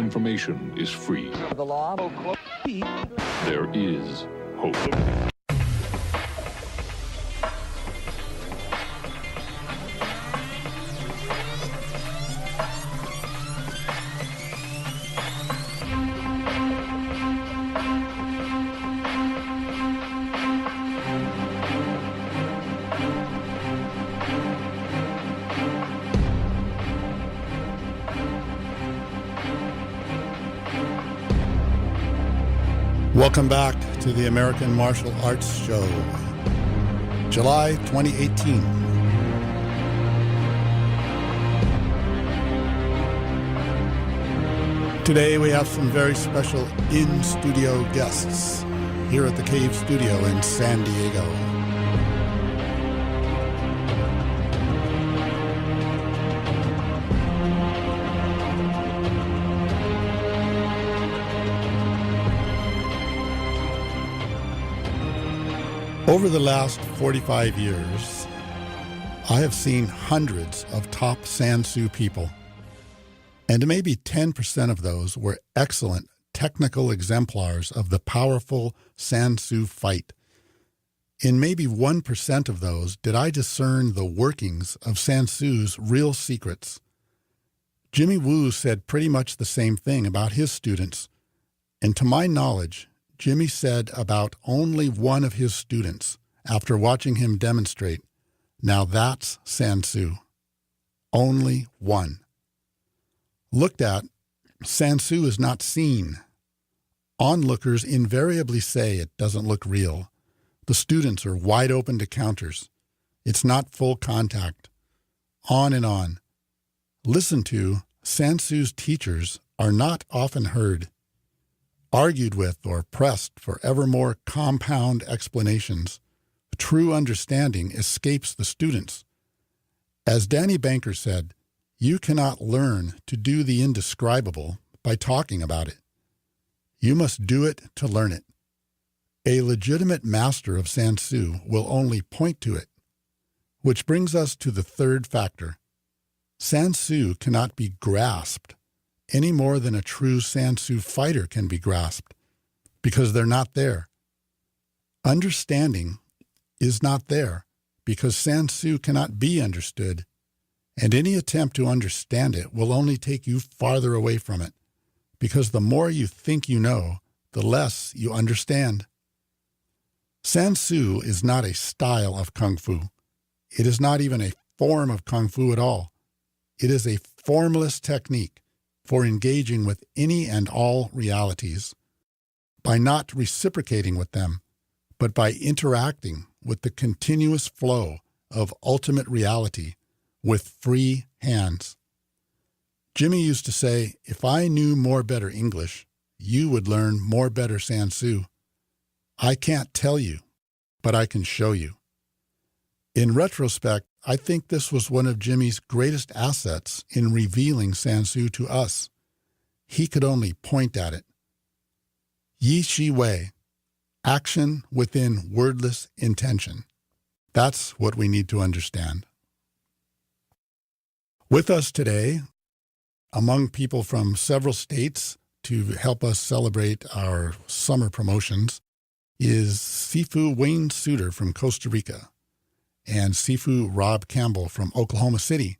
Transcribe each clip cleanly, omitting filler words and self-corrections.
information is free. The law. There is hope. Welcome back to the American Martial Arts Show, July 2018. Today we have some very special in-studio guests here at the Cave Studio in San Diego. Over the last 45 years, I have seen hundreds of top Sansu people, and maybe 10% of those were excellent technical exemplars of the powerful Sansu fight. In maybe 1% of those did I discern the workings of Sansu's real secrets. Jimmy Wu said pretty much the same thing about his students, and to my knowledge, Jimmy said about only one of his students, after watching him demonstrate, "Now that's Sansu." Only one. Looked at, Sansu is not seen. Onlookers invariably say it doesn't look real. The students are wide open to counters. It's not full contact. On and on. Listened to, Sansu's teachers are not often heard. Argued with or pressed for ever more compound explanations, true understanding escapes the students. As Danny Banker said, you cannot learn to do the indescribable by talking about it. You must do it to learn it. A legitimate master of Sansu will only point to it. Which brings us to the third factor. Sansu cannot be grasped any more than a true Sansu fighter can be grasped, because they're not there. Understanding is not there, because Sansu cannot be understood, and any attempt to understand it will only take you farther away from it, because the more you think you know, the less you understand. Sansu is not a style of Kung Fu. It is not even a form of Kung Fu at all. It is a formless technique for engaging with any and all realities, by not reciprocating with them, but by interacting with the continuous flow of ultimate reality with free hands. Jimmy used to say, if I knew more better English, you would learn more better Sansu. I can't tell you, but I can show you. In retrospect, I think this was one of Jimmy's greatest assets in revealing Sansu to us. He could only point at it. Yi Shi Wei, action within wordless intention. That's what we need to understand. With us today, among people from several states to help us celebrate our summer promotions, is Sifu Wayne Suter from Costa Rica and Sifu Rob Campbell from Oklahoma City.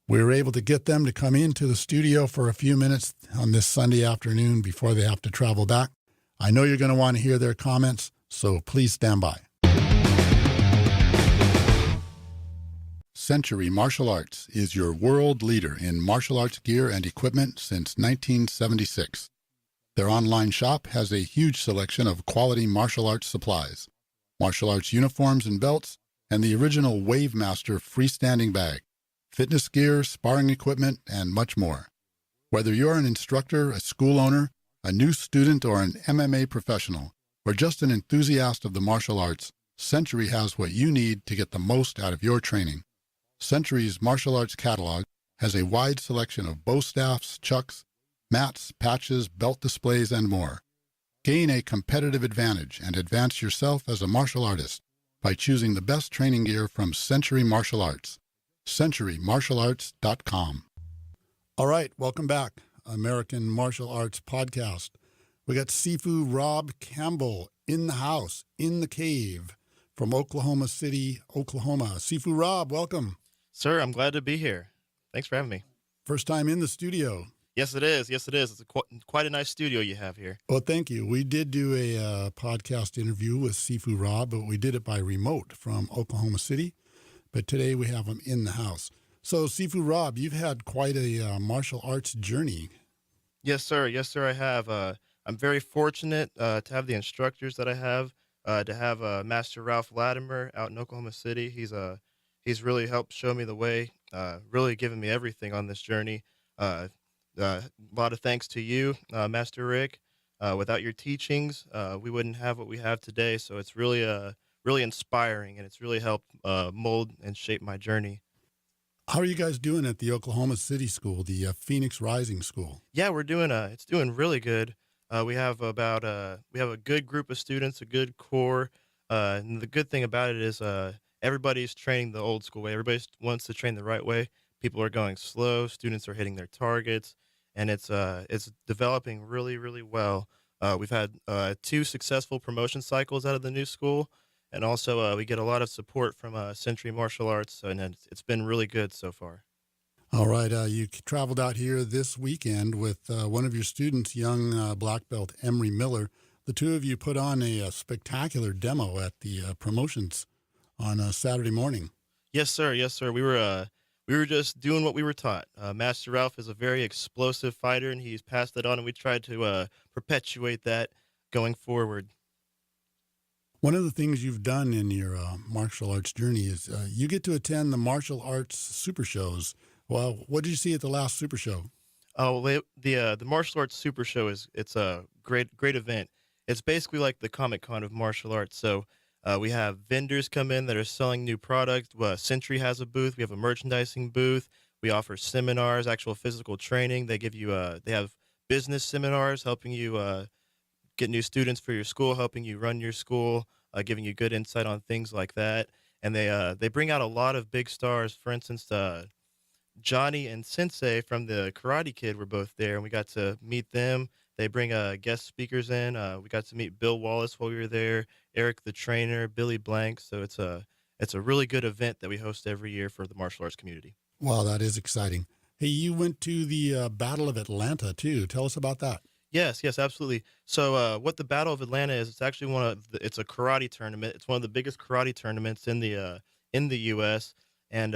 We were able to get them to come into the studio for a few minutes on this Sunday afternoon before they have to travel back. I know you're going to want to hear their comments, so please stand by. Century Martial Arts is your world leader in martial arts gear and equipment since 1976. Their online shop has a huge selection of quality martial arts supplies, martial arts uniforms and belts, and the original Wave Master freestanding bag, fitness gear, sparring equipment, and much more. Whether you're an instructor, a school owner, a new student, or an MMA professional, or just an enthusiast of the martial arts, Century has what you need to get the most out of your training. Century's martial arts catalog has a wide selection of bow staffs, chucks, mats, patches, belt displays, and more. Gain a competitive advantage and advance yourself as a martial artist by choosing the best training gear from Century Martial Arts. CenturyMartialArts.com. All right, welcome back. American Martial Arts podcast. We got Sifu Rob Campbell in the house, in the cave from Oklahoma City, Oklahoma. Sifu Rob, welcome. Sir, I'm glad to be here. Thanks for having me. First time in the studio. Yes, it is. Yes, it is. It's quite a nice studio you have here. Well, thank you. We did do a podcast interview with Sifu Rob, but we did it by remote from Oklahoma City. But today we have him in the house. So, Sifu Rob, you've had quite a martial arts journey. Yes, sir. Yes, sir, I have. I'm very fortunate to have the instructors that I have, to have Master Ralph Latimer out in Oklahoma City. He's really helped show me the way, really given me everything on this journey. A lot of thanks to you, Master Rick. Without your teachings, we wouldn't have what we have today. So it's really inspiring, and it's really helped mold and shape my journey. How are you guys doing at the Oklahoma City School, the Phoenix Rising School? Yeah, we're doing it's doing really good. We have we have a good group of students, a good core. And the good thing about it is everybody's training the old school way. Everybody wants to train the right way. People are going slow. Students are hitting their targets, and it's developing really, really well. We've had 2 successful promotion cycles out of the new school, and also we get a lot of support from Century Martial Arts, and it's been really good so far. All right. You traveled out here this weekend with one of your students, young black belt Emery Miller. The two of you put on a spectacular demo at the promotions on Saturday morning. Yes, sir. Yes, sir. We were just doing what we were taught. Master Ralph is a very explosive fighter, and he's passed that on, and we tried to perpetuate that going forward. One of the things you've done in your martial arts journey is you get to attend the martial arts super shows. Well, what did you see at the last super show? Oh, the martial arts super show it's a great event. It's basically like the Comic Con of martial arts. So we have vendors come in that are selling new products. Century has a booth. We have a merchandising booth. We offer seminars, actual physical training. They give you they have business seminars helping you get new students for your school, helping you run your school, giving you good insight on things like that. And they bring out a lot of big stars. For instance, Johnny and Sensei from the Karate Kid were both there, and we got to meet them. They bring guest speakers in. We got to meet Bill Wallace while we were there, Eric the trainer, Billy Blank. So it's a really good event that we host every year for the martial arts community. Wow, that is exciting. Hey, you went to the Battle of Atlanta, too. Tell us about that. Yes, absolutely. So what the Battle of Atlanta is, it's actually it's a karate tournament. It's one of the biggest karate tournaments in the U.S. And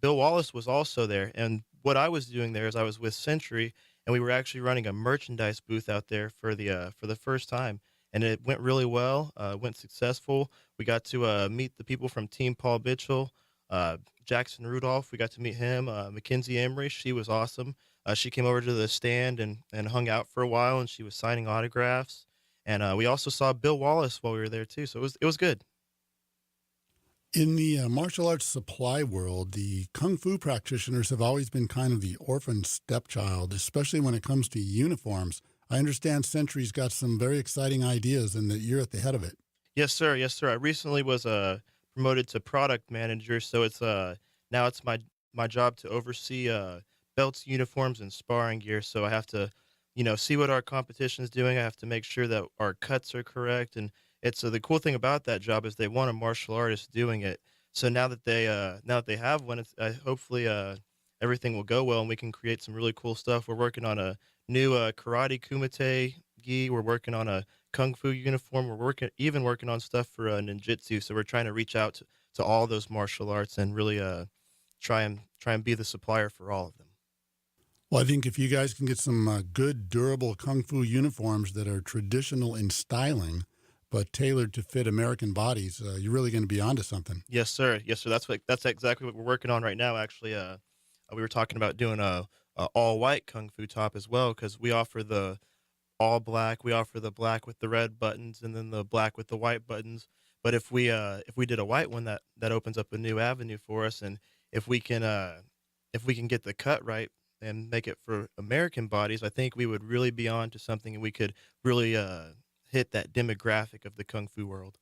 Bill Wallace was also there. And what I was doing there is I was with Century, and we were actually running a merchandise booth out there for the first time. And it went really well, went successful. We got to meet the people from Team Paul Mitchell, Jackson Rudolph. We got to meet him. Mackenzie Emery, she was awesome. She came over to the stand and hung out for a while, and she was signing autographs. And we also saw Bill Wallace while we were there too. So it was good. In the martial arts supply world, the Kung Fu practitioners have always been kind of the orphan stepchild, especially when it comes to uniforms. I understand Century's got some very exciting ideas and that you're at the head of it. Yes, sir. Yes, sir. I recently was promoted to product manager, so it's now it's my job to oversee belts, uniforms, and sparring gear. So I have to, see what our competition is doing. I have to make sure that our cuts are correct, and it's the cool thing about that job is they want a martial artist doing it. So now that they have one, it's hopefully everything will go well and we can create some really cool stuff. We're working on a new karate kumite gi. We're working on a kung fu uniform. We're working on stuff for ninjutsu. So we're trying to reach out to all those martial arts and really try and be the supplier for all of them. Well, I think if you guys can get some good, durable Kung Fu uniforms that are traditional in styling, but tailored to fit American bodies, you're really going to be onto something. Yes, sir. Yes, sir. That's exactly what we're working on right now. Actually, we were talking about doing a all white kung fu top as well, because we offer the all black, we offer the black with the red buttons, and then the black with the white buttons. But if we did a white one, that opens up a new avenue for us, and if we can get the cut right and make it for American bodies, I think we would really be on to something, and we could really hit that demographic of the kung fu world.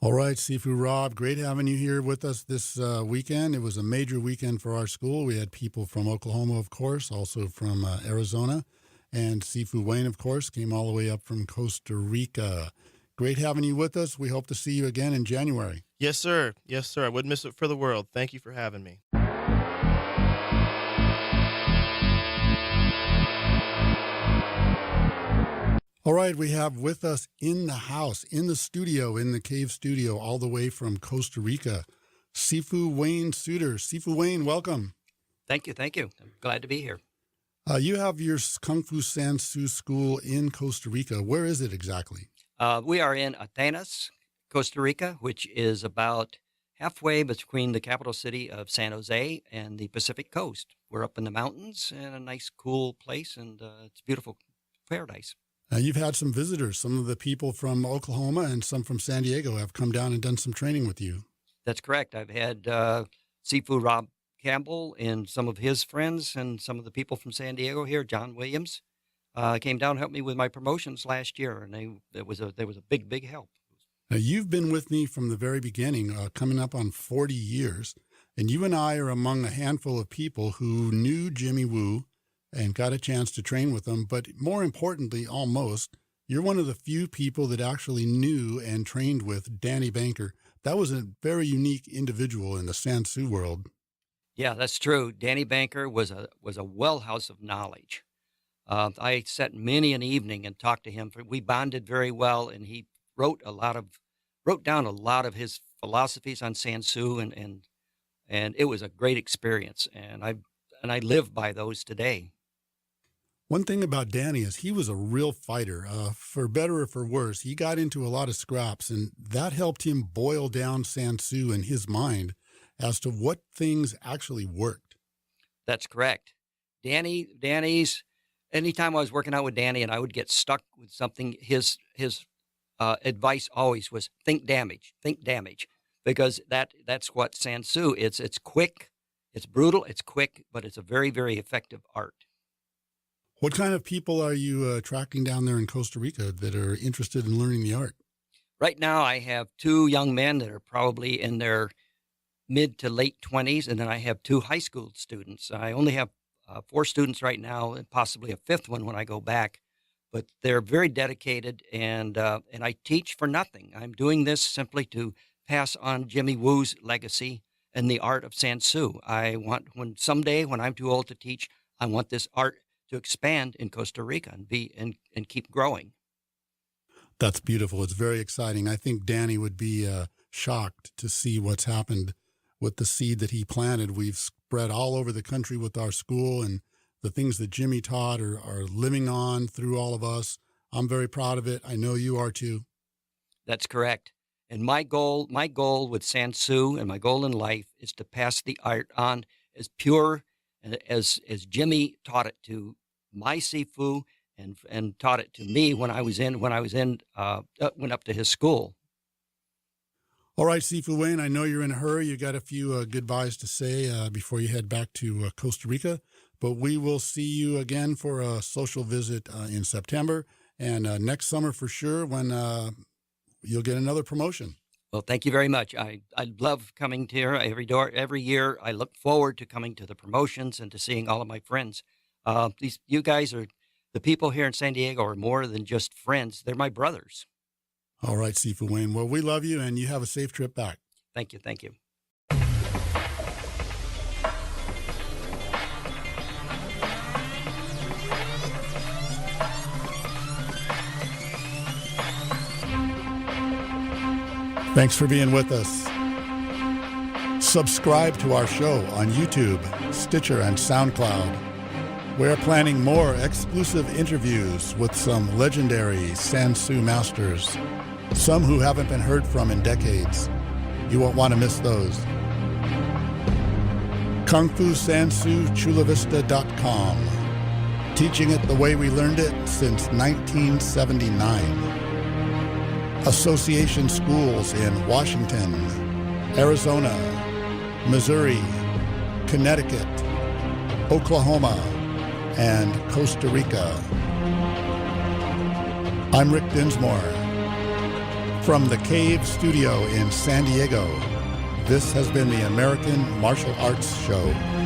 All right, Sifu Rob, great having you here with us this weekend. It was a major weekend for our school. We had people from Oklahoma, of course, also from Arizona, and Sifu Wayne, of course, came all the way up from Costa Rica. Great having you with us. We hope to see you again in January. Yes, sir. Yes, sir. I wouldn't miss it for the world. Thank you for having me. All right, we have with us in the house, in the studio, in the cave studio, all the way from Costa Rica, Sifu Wayne Suter. Sifu Wayne, welcome. Thank you. I'm glad to be here. You have your Kung Fu Sansu school in Costa Rica. Where is it exactly? We are in Atenas, Costa Rica, which is about halfway between the capital city of San Jose and the Pacific coast. We're up in the mountains in a nice, cool place, and it's a beautiful paradise. You've had some visitors. Some of the people from Oklahoma and some from San Diego have come down and done some training with you. That's correct. I've had Sifu Rob Campbell and some of his friends and some of the people from San Diego here, John Williams, came down and helped me with my promotions last year, and there was a big help. Now, you've been with me from the very beginning, coming up on 40 years, and you and I are among a handful of people who knew Jimmy Woo and got a chance to train with him. But more importantly, almost, you're one of the few people that actually knew and trained with Danny Banker. That was a very unique individual in the Sansu world. Yeah, that's true. Danny Banker was a wellhouse of knowledge. I sat many an evening and talked to him. We bonded very well, and he wrote down a lot of his philosophies on Sansu, and it was a great experience. And I live by those today. One thing about Danny is he was a real fighter. For better or for worse, he got into a lot of scraps, and that helped him boil down Sansu in his mind as to what things actually worked. That's correct. Danny's, anytime I was working out with Danny and I would get stuck with something, his advice always was think damage, because that's what Sansu, it's quick, it's brutal, it's quick, but it's a very, very effective art. What kind of people are you tracking down there in Costa Rica that are interested in learning the art? Right now, I have two young men that are probably in their mid to late 20s, and then I have two high school students. I only have 4 students right now, and possibly a 5th one when I go back. But they're very dedicated, and I teach for nothing. I'm doing this simply to pass on Jimmy Woo's legacy and the art of Sansu. I want, someday when I'm too old to teach, I want this art to expand in Costa Rica and keep growing. That's beautiful. It's very exciting. I think Danny would be shocked to see what's happened with the seed that he planted. We've spread all over the country with our school, and the things that Jimmy taught are living on through all of us. I'm very proud of it. I know you are too. That's correct. And my goal with Sansu and my goal in life is to pass the art on as pure as Jimmy taught it to my Sifu and taught it to me when I went up to his school. All right, Sifu Wayne, I know you're in a hurry. You got a few goodbyes to say before you head back to Costa Rica, but we will see you again for a social visit in September and next summer for sure when you'll get another promotion. Well, thank you very much. I love coming here every year. I look forward to coming to the promotions and to seeing all of my friends. You guys are the people here in San Diego are more than just friends. They're my brothers. All right, Sifu Wayne. Well, we love you, and you have a safe trip back. Thank you. Thank you. Thanks for being with us. Subscribe to our show on YouTube, Stitcher, and SoundCloud. We're planning more exclusive interviews with some legendary Sansu masters, some who haven't been heard from in decades. You won't want to miss those. KungFuSansuChulaVista.com. Teaching it the way we learned it since 1979. Association schools in Washington, Arizona, Missouri, Connecticut, Oklahoma, and Costa Rica. I'm Rick Dinsmore. From the Cave Studio in San Diego, this has been the American Martial Arts Show.